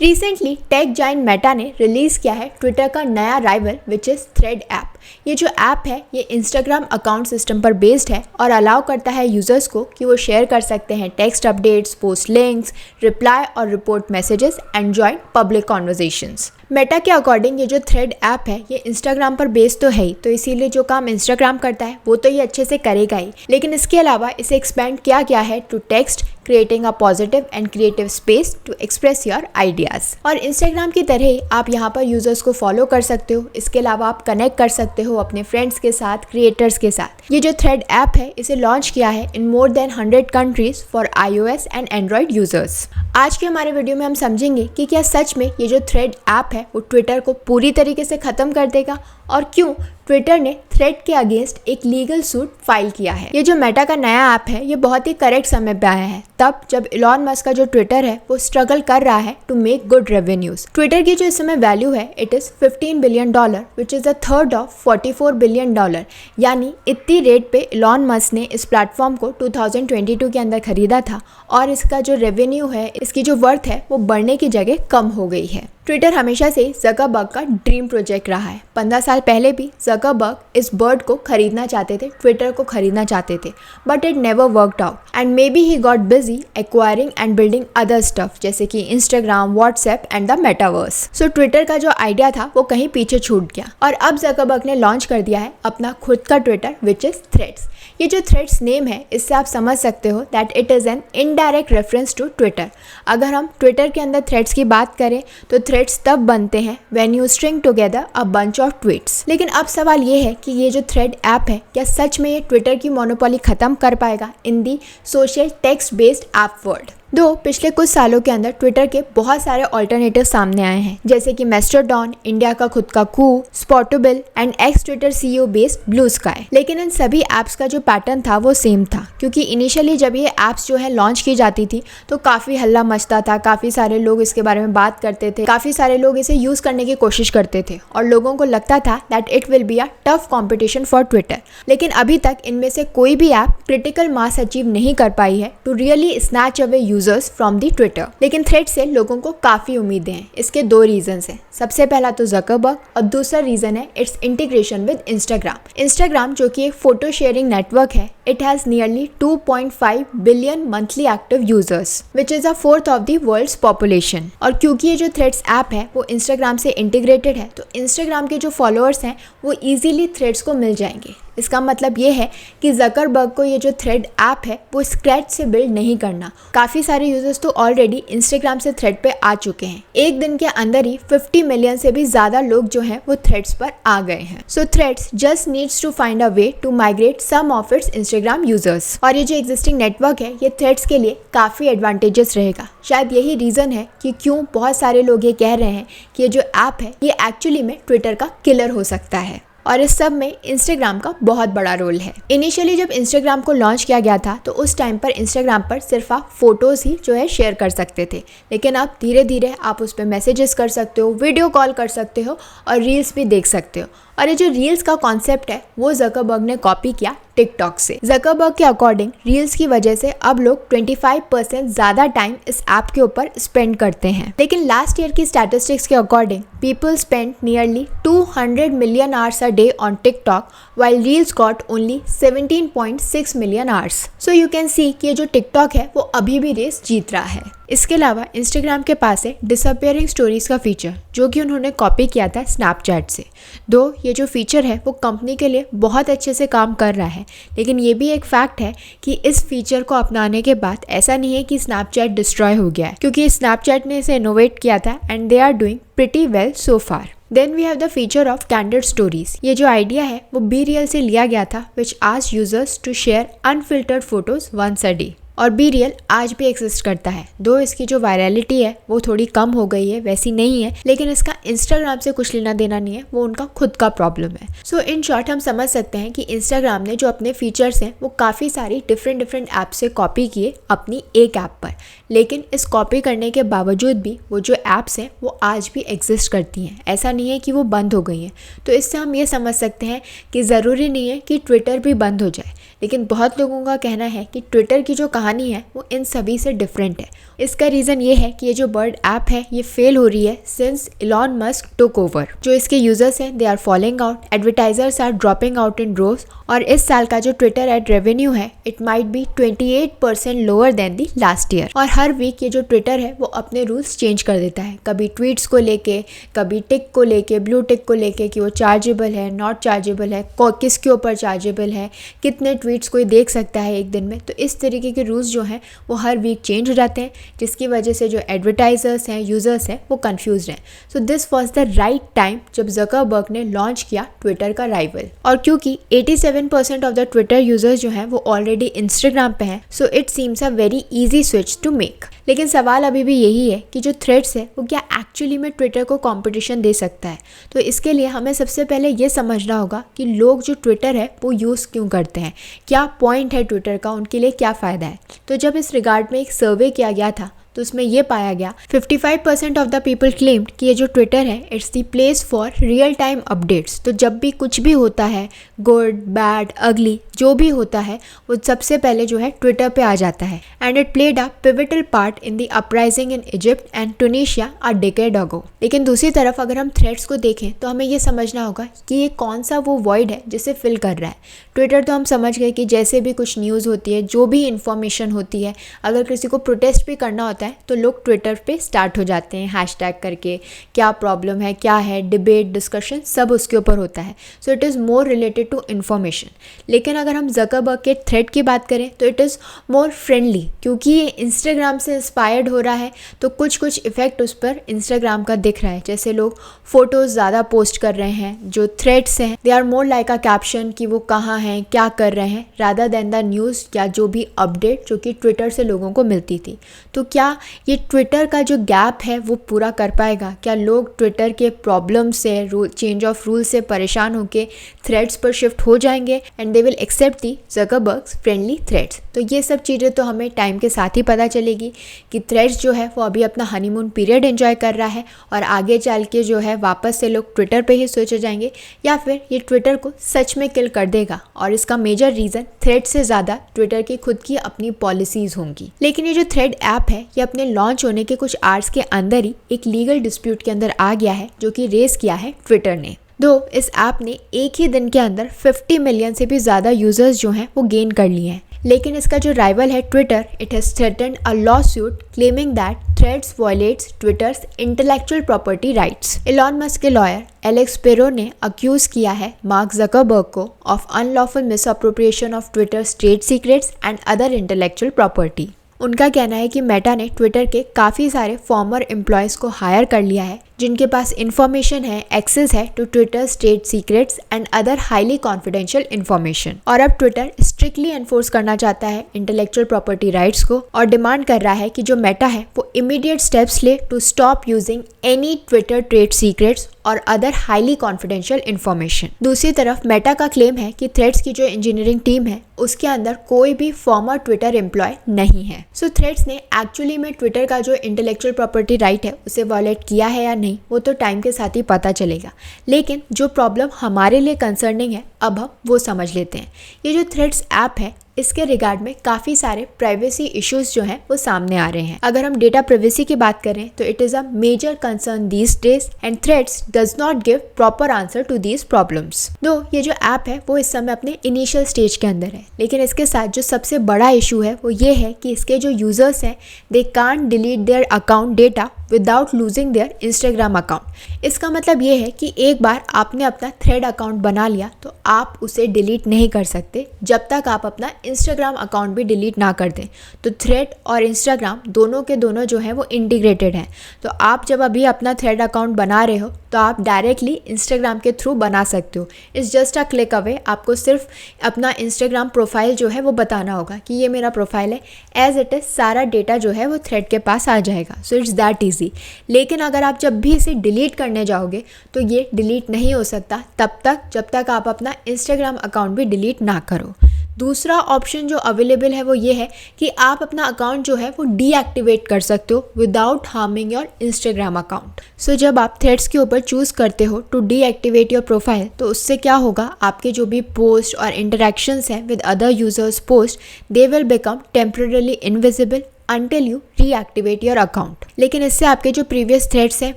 Recently tech giant Meta ने release किया है ट्विटर का नया rival which is thread app. ये जो ऐप है ये इंस्टाग्राम अकाउंट सिस्टम पर बेस्ड है और अलाउ करता है यूज़र्स को कि वो शेयर कर सकते हैं text updates, post links, reply और report messages and join public conversations. Meta के अकॉर्डिंग ये जो थ्रेड ऐप है ये इंस्टाग्राम पर बेस्ड तो है ही, तो इसीलिए जो काम इंस्टाग्राम करता है वो तो ये अच्छे से करेगा ही, लेकिन इसके अलावा इसे एक्सपेंड किया गया है to text, creating a positive and creative space to express your ideas. और इंस्टाग्राम की तरह ही आप यहाँ पर यूजर्स को फॉलो कर सकते हो। इसके अलावा आप कनेक्ट कर सकते हो अपने फ्रेंड्स के साथ, क्रिएटर्स के साथ। ये जो थ्रेड ऐप है इसे लॉन्च किया है in more than 100 countries for iOS and android users. आज के हमारे वीडियो में हम समझेंगे कि क्या सच में ये जो थ्रेड ऐप है वो ट्विटर को पूरी तरीके से ख़त्म कर देगा और क्यों ट्विटर ने थ्रेड के अगेंस्ट एक लीगल सूट फाइल किया है। ये जो मेटा का नया ऐप है ये बहुत ही करेक्ट समय पे आया है, तब जब इलॉन मस्क का जो ट्विटर है वो स्ट्रगल कर रहा है to make good revenues. Twitter की जो इस समय वैल्यू है it is $15 billion which is a third of $44 billion. यानी इतनी रेट पे इलॉन मस्क ने इस प्लेटफॉर्म को 2022 के अंदर खरीदा था और इसका जो रेवेन्यू है, इसकी जो वर्थ है वो बढ़ने की जगह कम हो गई है। ट्विटर हमेशा से ज़करबर्ग का ड्रीम प्रोजेक्ट रहा है। 15 साल पहले भी ज़करबर्ग इस बर्ड को खरीदना चाहते थे, ट्विटर को खरीदना चाहते थे, but it never worked out and may be he got busy acquiring and building other stuff जैसे कि Instagram, WhatsApp and the metaverse. So Twitter का जो आइडिया था वो कहीं पीछे छूट गया और अब ज़करबर्ग ने लॉन्च कर दिया है अपना खुद का ट्विटर विच इज़ थ्रेड्स। ये जो थ्रेड्स नेम है इससे आप समझ सकते हो that it is an indirect reference to Twitter. अगर हम ट्विटर के अंदर थ्रेड्स की बात करें तो थ्रेड्स तब बनते हैं when you string together a bunch of tweets. लेकिन अब सवाल ये है कि ये जो थ्रेड ऐप है क्या सच में ये ट्विटर की मोनोपोली खत्म कर पाएगा in the social text based app world. दो पिछले कुछ सालों के अंदर ट्विटर के बहुत सारे ऑल्टरनेटिव सामने आए हैं जैसे कि मेस्टोडॉन, इंडिया का खुद का Koo, Spoutible and X Twitter CEO based Blue Sky. लेकिन इन सभी ऐप्स का जो पैटर्न था वो सेम था, क्योंकि इनिशियली जब ये ऐप्स जो है लॉन्च की जाती थी तो काफ़ी हल्ला मचता था, काफ़ी सारे लोग इसके बारे में बात करते थे, काफ़ी सारे लोग इसे यूज़ करने की कोशिश करते थे और लोगों को लगता था that it will be a tough competition for Twitter. लेकिन अभी तक इनमें से कोई भी ऐप क्रिटिकल मास अचीव नहीं कर पाई है to really snatch away users from the Twitter. लेकिन थ्रेड से लोगों को काफ़ी उम्मीदें हैं। इसके दो रीजंस हैं। सबसे पहला तो ज़करबर्ग और दूसरा रीजन है it's integration with Instagram. Instagram जो कि एक फोटो शेयरिंग नेटवर्क है, it has nearly 2.5 billion monthly active users which is a fourth of the world's population. और क्योंकि ये जो थ्रेड्स ऐप है वो इंस्टाग्राम से इंटीग्रेटेड है तो इंस्टाग्राम के जो फॉलोअर्स हैं वो ईजिली थ्रेड्स को मिल जाएंगे। इसका मतलब ये है कि ज़करबर्ग को ये जो थ्रेड ऐप है वो स्क्रैच से बिल्ड नहीं करना। काफ़ी सारे यूजर्स तो ऑलरेडी इंस्टाग्राम से थ्रेड पे आ चुके हैं। एक दिन के अंदर ही 50 मिलियन से भी ज़्यादा लोग जो हैं वो थ्रेड्स पर आ गए हैं। So Threads just needs to find a way to migrate some of its Instagram users. और ये जो एग्जिस्टिंग नेटवर्क है ये थ्रेड्स के लिए काफ़ी एडवांटेजेस रहेगा। शायद यही रीज़न है कि क्यों बहुत सारे लोग ये कह रहे हैं कि ये जो ऐप है ये एक्चुअली में ट्विटर का किलर हो सकता है। और इस सब में इंस्टाग्राम का बहुत बड़ा रोल है। इनिशियली जब इंस्टाग्राम को लॉन्च किया गया था तो उस टाइम पर इंस्टाग्राम पर सिर्फ आप फोटोज़ ही जो है शेयर कर सकते थे, लेकिन अब धीरे धीरे आप उस पर मैसेजेस कर सकते हो, वीडियो कॉल कर सकते हो और रील्स भी देख सकते हो। और ये जो रील्स का कॉन्सेप्ट है वो ज़करबर्ग ने कॉपी किया टिकटॉक से। ज़करबर्ग के अकॉर्डिंग रील्स की वजह से अब लोग 25% ज़्यादा टाइम इस ऐप के ऊपर स्पेंड करते हैं। लेकिन लास्ट ईयर की स्टैटिस्टिक्स के according people spend nearly 200 million hours a day on TikTok while reels got only 17.6 million hours. So you can see कि ये जो टिकटॉक है वो अभी भी रेस जीत रहा है। इसके अलावा इंस्टाग्राम के पास है डिसअपियरिंग स्टोरीज का फीचर जो कि उन्होंने कॉपी किया था स्नैपचैट से। दो ये जो फीचर है वो कंपनी के लिए बहुत अच्छे से काम कर रहा है, लेकिन ये भी एक फैक्ट है कि इस फीचर को अपनाने के बाद ऐसा नहीं है कि स्नैपचैट डिस्ट्रॉय हो गया है, क्योंकि स्नैपचैट ने इसे इनोवेट किया था and they are doing pretty well so far. Then we have the feature of candid stories. ये जो आइडिया है वो बी रियल से लिया गया था which asks users to share unfiltered photos once a day. और बी रियल आज भी एग्जिस्ट करता है, दो इसकी जो वायरलिटी है वो थोड़ी कम हो गई है, वैसी नहीं है, लेकिन इसका इंस्टाग्राम से कुछ लेना देना नहीं है, वो उनका खुद का प्रॉब्लम है। सो इन शॉर्ट हम समझ सकते हैं कि इंस्टाग्राम ने जो अपने फीचर्स हैं वो काफ़ी सारी डिफरेंट ऐप से कॉपी किए अपनी एक ऐप पर, लेकिन इस कॉपी करने के बावजूद भी वो जो ऐप्स हैं वो आज भी एग्जिस्ट करती हैं, ऐसा नहीं है कि वो बंद हो गई हैं। तो इससे हम ये समझ सकते हैं कि ज़रूरी नहीं है कि ट्विटर भी बंद हो जाए, लेकिन बहुत लोगों का कहना है कि ट्विटर की जो कहानी है वो इन सभी से डिफरेंट है। इसका रीज़न ये है कि ये जो बर्ड ऐप है ये फेल हो रही है since Elon Musk took over. जो इसके यूजर्स हैं they are following out, advertisers are dropping out in droves, और इस साल का जो ट्विटर एड रेवेन्यू है it might be 28% lower than the last year. और हर वीक ये जो ट्विटर है वो अपने रूल्स चेंज कर देता है, कभी ट्वीट्स को लेके, कभी टिक को लेके, ब्लू टिक को लेके कि वो चार्जेबल है, नॉट चार्जेबल है, किसके ऊपर चार्जेबल है, कितने ट्वीट्स कोई देख सकता है एक दिन में। तो इस तरीके के रूल्स जो हैं वो हर वीक चेंज हो जाते हैं, जिसकी वजह से जो एडवर्टाइजर्स हैं, यूजर्स हैं, वो कंफ्यूज हैं। सो this was the right time जब ज़करबर्ग ने लॉन्च किया ट्विटर का राइवल। और क्योंकि 87% ऑफ द ट्विटर यूजर्स जो हैं वो ऑलरेडी इंस्टाग्राम पे हैं, so it seems a very easy switch to make. लेकिन सवाल अभी भी यही है कि जो थ्रेड्स है वो क्या एक्चुअली में ट्विटर को कंपटीशन दे सकता है। तो इसके लिए हमें सबसे पहले ये समझना होगा कि लोग जो ट्विटर है वो यूज़ क्यों करते हैं, क्या पॉइंट है ट्विटर का, उनके लिए क्या फ़ायदा है। तो जब इस रिगार्ड में एक सर्वे किया गया था तो उसमें ये पाया गया 55% ऑफ द पीपल क्लेम्ड कि ये जो ट्विटर है it's the place for real time updates. तो जब भी कुछ भी होता है, गुड बैड अगली जो भी होता है, वो सबसे पहले जो है ट्विटर पे आ जाता है। And it played a pivotal part in the uprising in Egypt and Tunisia a decade ago. लेकिन दूसरी तरफ अगर हम थ्रेड्स को देखें तो हमें ये समझना होगा कि ये कौन सा वो वॉइड है जिसे फिल कर रहा है। ट्विटर तो हम समझ गए कि जैसे भी कुछ न्यूज़ होती है, जो भी इंफॉर्मेशन होती है, अगर किसी को प्रोटेस्ट भी करना होता है तो लोग ट्विटर पे स्टार्ट हो जाते हैं हैशटैग करके, क्या प्रॉब्लम है, क्या है, डिबेट, डिस्कशन सब उसके ऊपर होता है। So it is more related to information. लेकिन अगर हम ज़करबर्ग के थ्रेड की बात करें तो इट इज़ मोर फ्रेंडली, क्योंकि ये इंस्टाग्राम से इंस्पायर्ड हो रहा है तो कुछ इफ़ेक्ट उस पर इंस्टाग्राम का दिख रहा है। जैसे लोग फ़ोटोज़ ज़्यादा पोस्ट कर रहे हैं, जो थ्रेड्स हैं they are more like a caption कि वो कहाँ हैं, क्या कर रहे हैं, रादर देन द न्यूज़ या जो भी अपडेट जो कि ट्विटर से लोगों को मिलती थी। तो क्या ये ट्विटर का जो गैप है वो पूरा कर पाएगा? क्या लोग ट्विटर के प्रॉब्लम से, चेंज ऑफ रूल से परेशान होकर थ्रेड्स पर शिफ्ट हो जाएंगे and they will accept the Zuckerberg's friendly Threads? तो ये सब चीज़ें तो हमें टाइम के साथ ही पता चलेगी कि थ्रेड्स जो है वो अभी अपना हनीमून पीरियड एंजॉय कर रहा है और आगे चल के जो है वापस से लोग ट्विटर पे ही स्विच हो जाएंगे, या फिर ये ट्विटर को सच में किल कर देगा। और इसका मेजर रीज़न थ्रेड से ज़्यादा ट्विटर की खुद की अपनी पॉलिसीज़ होंगी। लेकिन ये जो थ्रेड ऐप है ये अपने लॉन्च होने के कुछ आवर्स के अंदर ही एक लीगल डिस्प्यूट के अंदर आ गया है, जो कि रेस किया है ट्विटर ने। दो इस ऐप ने एक ही दिन के अंदर 50 मिलियन से भी ज़्यादा यूजर्स जो हैं वो गेन कर लिए हैं। लेकिन इसका जो राइवल है Twitter, it has threatened a lawsuit claiming that threads violates Twitter's intellectual property rights. Elon Musk के लॉयर एलेक्स पेरो ने अक्यूज किया है मार्क ज़करबर्ग को of unlawful misappropriation of Twitter's trade secrets and other intellectual property. उनका कहना है कि Meta ने ट्विटर के काफ़ी सारे फॉर्मर एम्प्लॉयज़ को हायर कर लिया है जिनके पास इंफॉर्मेशन है, एक्सेस है to Twitter state secrets and other highly confidential information. और अब ट्विटर स्ट्रिक्टली एनफोर्स करना चाहता है इंटेलेक्चुअल प्रॉपर्टी राइट्स को और डिमांड कर रहा है कि जो मेटा है वो इमीडिएट स्टेप्स ले to stop using any Twitter trade secrets और अदर हाईली कॉन्फिडेंशियल इंफॉर्मेशन। दूसरी तरफ मेटा का क्लेम है कि थ्रेड्स की जो इंजीनियरिंग टीम है उसके अंदर कोई भी फॉर्मर ट्विटर एम्प्लॉय नहीं है। सो थ्रेड्स ने एक्चुअली में ट्विटर का जो इंटेलेक्चुअल प्रॉपर्टी राइट है उसे वायलेट किया है या नहीं वो तो टाइम के साथ ही पता चलेगा। लेकिन जो प्रॉब्लम हमारे लिए कंसर्निंग है अब हम वो समझ लेते हैं। ये जो थ्रेड्स ऐप है इसके रिगार्ड में काफ़ी सारे प्राइवेसी इश्यूज जो हैं वो सामने आ रहे हैं। अगर हम डेटा प्राइवेसी की बात करें तो it is a major concern these days and threads does not give proper answer to these problems. दो ये जो ऐप है वो इस समय अपने इनिशियल स्टेज के अंदर है, लेकिन इसके साथ जो सबसे बड़ा इशू है वो ये है कि इसके जो यूजर्स हैं they can't delete their account data without losing their Instagram account. इसका मतलब ये है कि एक बार आपने अपना थ्रेड अकाउंट बना लिया तो आप उसे डिलीट नहीं कर सकते जब तक आप अपना इंस्टाग्राम अकाउंट भी डिलीट ना कर दें। तो थ्रेड और इंस्टाग्राम दोनों के दोनों जो हैं वो इंटीग्रेटेड हैं। तो आप जब अभी अपना थ्रेड अकाउंट बना रहे हो तो आप डायरेक्टली इंस्टाग्राम के थ्रू बना सकते हो। It's just a click away. आपको सिर्फ अपना इंस्टाग्राम प्रोफाइल जो है वो बताना होगा कि ये मेरा प्रोफाइल है, एज इट इज़ सारा डेटा जो है वो थ्रेड के पास आ जाएगा। So it's that easy. लेकिन अगर आप जब भी इसे डिलीट करने जाओगे तो ये डिलीट नहीं हो सकता तब तक जब तक आप अपना इंस्टाग्राम अकाउंट भी डिलीट ना करो। दूसरा ऑप्शन जो अवेलेबल है वो ये है कि आप अपना अकाउंट जो है वो डीएक्टिवेट कर सकते हो without harming your Instagram account. So जब आप थ्रेड्स के ऊपर चूज़ करते हो टू डीएक्टिवेट योर प्रोफाइल, तो उससे क्या होगा, आपके जो भी पोस्ट और इंटरेक्शंस हैं with other users post, they will become temporary invisible until you reactivate your account। लेकिन इससे आपके जो प्रीवियस थ्रेड्स हैं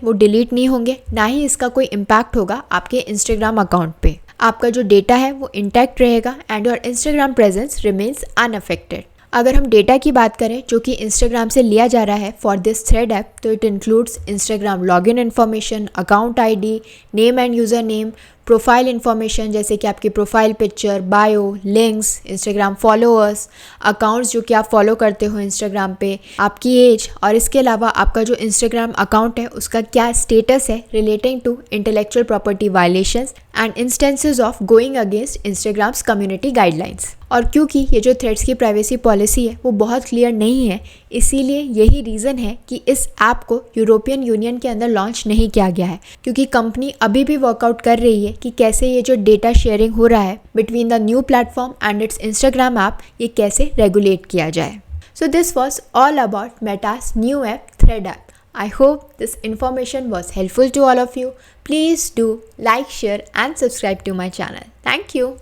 वो डिलीट नहीं होंगे, ना ही इसका कोई इम्पैक्ट होगा आपके इंस्टाग्राम अकाउंट पे। आपका जो डेटा है वो इंटैक्ट रहेगा and your Instagram presence remains unaffected. अगर हम डेटा की बात करें जो कि इंस्टाग्राम से लिया जा रहा है फॉर दिस थ्रेड ऐप, तो it includes Instagram login information, account ID, name end user name, profile information जैसे कि आपकी profile picture, bio, links, Instagram followers, accounts जो कि आप फॉलो करते हो इंस्टाग्राम पे, आपकी एज, और इसके अलावा आपका जो इंस्टाग्राम अकाउंट है उसका क्या स्टेटस है relating to intellectual property violations and instances of going against Instagram's community guidelines. और क्योंकि ये जो थ्रेड्स की प्राइवेसी पॉलिसी है वो बहुत क्लियर नहीं है, इसीलिए यही रीज़न है कि इस ऐप को यूरोपियन यूनियन के अंदर लॉन्च नहीं किया गया है, क्योंकि कंपनी अभी भी वर्कआउट कर रही है कि कैसे ये जो डेटा शेयरिंग हो रहा है between the new platform and its Instagram app, ये कैसे रेगुलेट किया जाए। So this was all about Meta's new app thread app. I hope this information was helpful to all of you. Please do like, share and subscribe to my channel. Thank you.